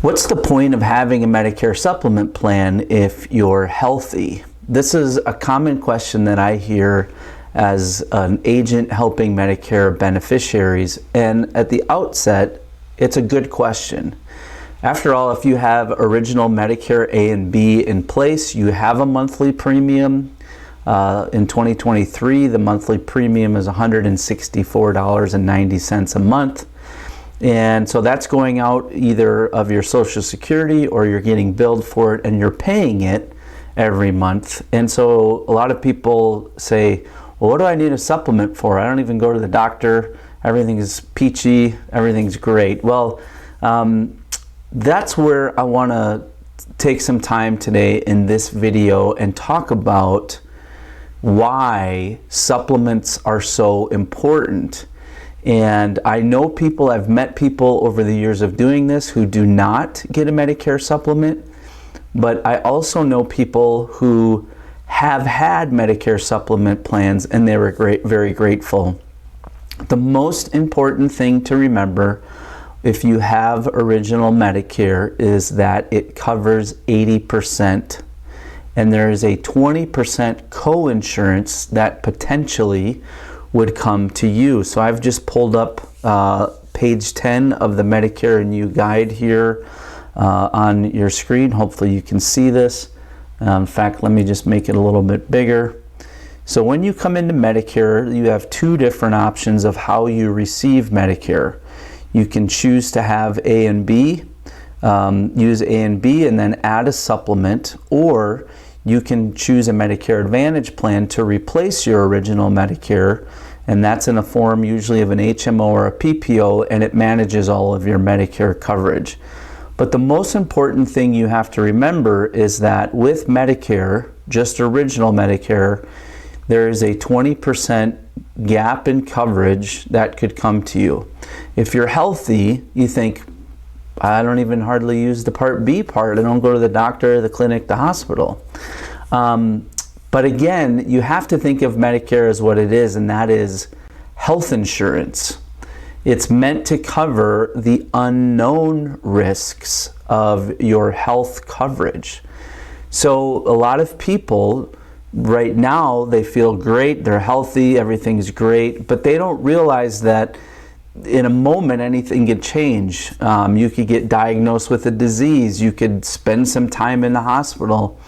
What's the point of having a Medicare supplement plan if you're healthy? This is a common question that I hear as an agent helping Medicare beneficiaries, and at the outset, it's a good question. After all, if you have original Medicare A and B in place, you have a monthly premium. In 2023, the monthly premium is $164.90 a month. And so that's going out either of your Social Security or you're getting billed for it and you're paying it every month. And so a lot of people say, well, what do I need a supplement for? I don't even go to the doctor. Everything is peachy. Everything's great. Well, that's where I want to take some time today in this video and talk about why supplements are so important. And I know people, I've met people over the years of doing this who do not get a Medicare supplement, but I also know people who have had Medicare supplement plans and they were very grateful. The most important thing to remember if you have original Medicare is that it covers 80%, and there is a 20% co-insurance that potentially would come to you. So I've just pulled up page 10 of the Medicare and You guide here on your screen. Hopefully you can see this. In fact, let me just make it a little bit bigger. So when you come into Medicare, you have two different options of how you receive Medicare. You can choose to have A and B, use A and B and then add a supplement, or you can choose a Medicare Advantage plan to replace your original Medicare, and that's in a form usually of an HMO or a PPO, and it manages all of your Medicare coverage. But the most important thing you have to remember is that with Medicare, just original Medicare, there is a 20% gap in coverage that could come to you. If you're healthy, you think, I don't even hardly use the Part B part. I don't go to the doctor, the clinic, the hospital. But again, you have to think of Medicare as what it is, and that is health insurance. It's meant to cover the unknown risks of your health coverage. So a lot of people right now, they feel great, they're healthy, everything's great, but they don't realize that in a moment anything could change. You could get diagnosed with a disease, you could spend some time in the hospital,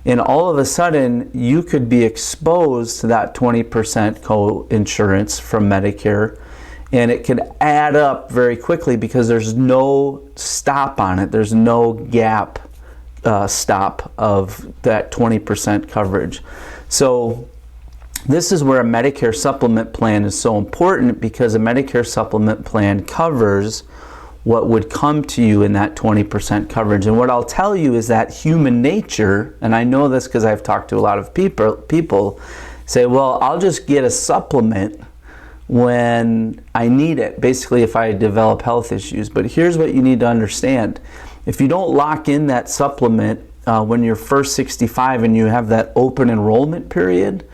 and all of a sudden you could be exposed to that 20% co-insurance from Medicare, and it could add up very quickly because there's no stop on it. There's no gap stop of that 20% coverage. So this is where a Medicare supplement plan is so important, because a Medicare supplement plan covers what would come to you in that 20% coverage. And what I'll tell you is that human nature, and I know this because I've talked to a lot of people say, well, I'll just get a supplement when I need it, basically if I develop health issues. But here's what you need to understand. If you don't lock in that supplement when you're first 65 and you have that open enrollment period,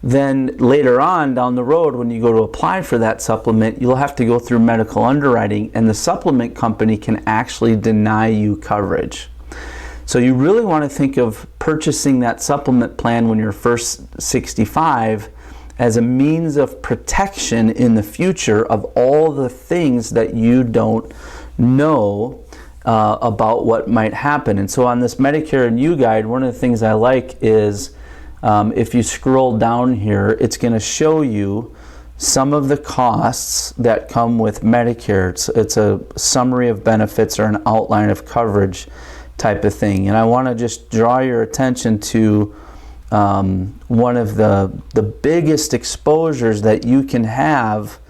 then later on down the road when you go to apply for that supplement, you'll have to go through medical underwriting, and the supplement company can actually deny you coverage. So you really want to think of purchasing that supplement plan when you're first 65 as a means of protection in the future of all the things that you don't know about what might happen. And so on this Medicare and You guide, one of the things I like is if you scroll down here, it's going to show you some of the costs that come with Medicare. It's a summary of benefits or an outline of coverage type of thing. And I want to just draw your attention to one of the biggest exposures that you can have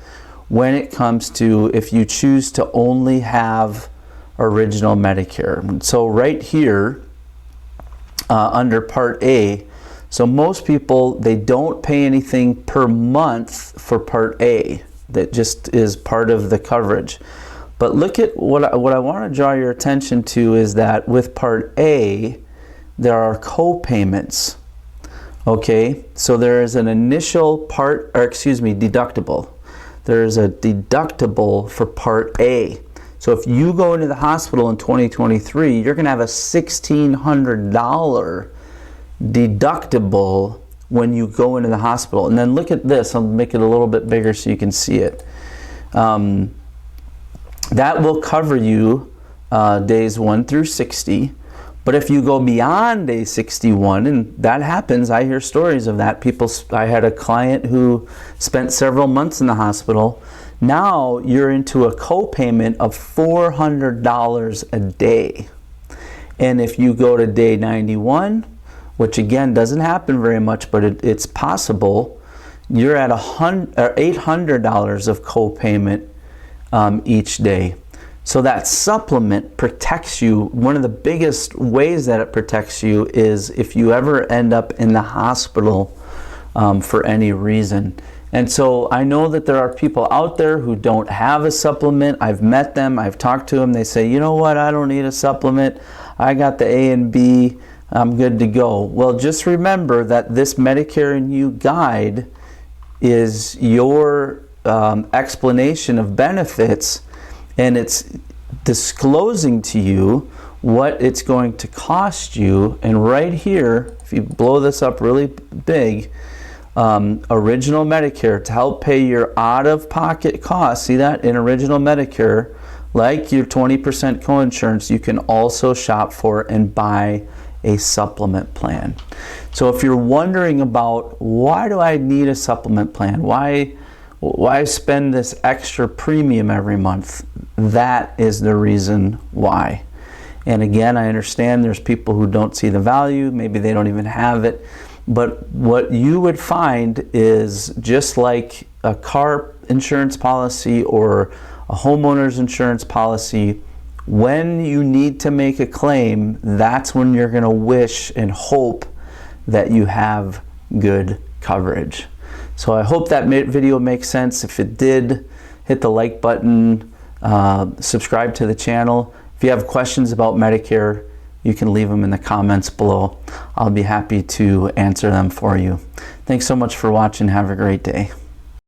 when it comes to if you choose to only have original Medicare. And so right here under Part A, so most people, they don't pay anything per month for Part A. That just is part of the coverage. But look at what I want to draw your attention to is that with Part A, there are co-payments. Okay, so there is an initial deductible. There is a deductible for Part A. So if you go into the hospital in 2023, you're going to have a $1,600 deductible when you go into the hospital. And then look at this. I'll make it a little bit bigger so you can see it. That will cover you days 1 through 60. But if you go beyond day 61, and that happens, I hear stories of that. I had a client who spent several months in the hospital. Now you're into a co-payment of $400 a day. And if you go to day 91, which again doesn't happen very much, but it's possible, you're at $800 of co-payment each day. So that supplement protects you. One of the biggest ways that it protects you is if you ever end up in the hospital for any reason. And so I know that there are people out there who don't have a supplement. I've met them, I've talked to them. They say, you know what, I don't need a supplement. I got the A and B, I'm good to go. Well, just remember that this Medicare and You guide is your explanation of benefits, and it's disclosing to you what it's going to cost you. And right here, if you blow this up really big, Original Medicare, to help pay your out-of-pocket costs. See that? In Original Medicare, like your 20% coinsurance, you can also shop for and buy a supplement plan. So if you're wondering about, why do I need a supplement plan? Why spend this extra premium every month? That is the reason why. And again, I understand there's people who don't see the value, maybe they don't even have it, but what you would find is, just like a car insurance policy or a homeowner's insurance policy, when you need to make a claim, that's when you're going to wish and hope that you have good coverage. So I hope that video makes sense. If it did, hit the like button, subscribe to the channel. If you have questions about Medicare, you can leave them in the comments below. I'll be happy to answer them for you. Thanks so much for watching. Have a great day.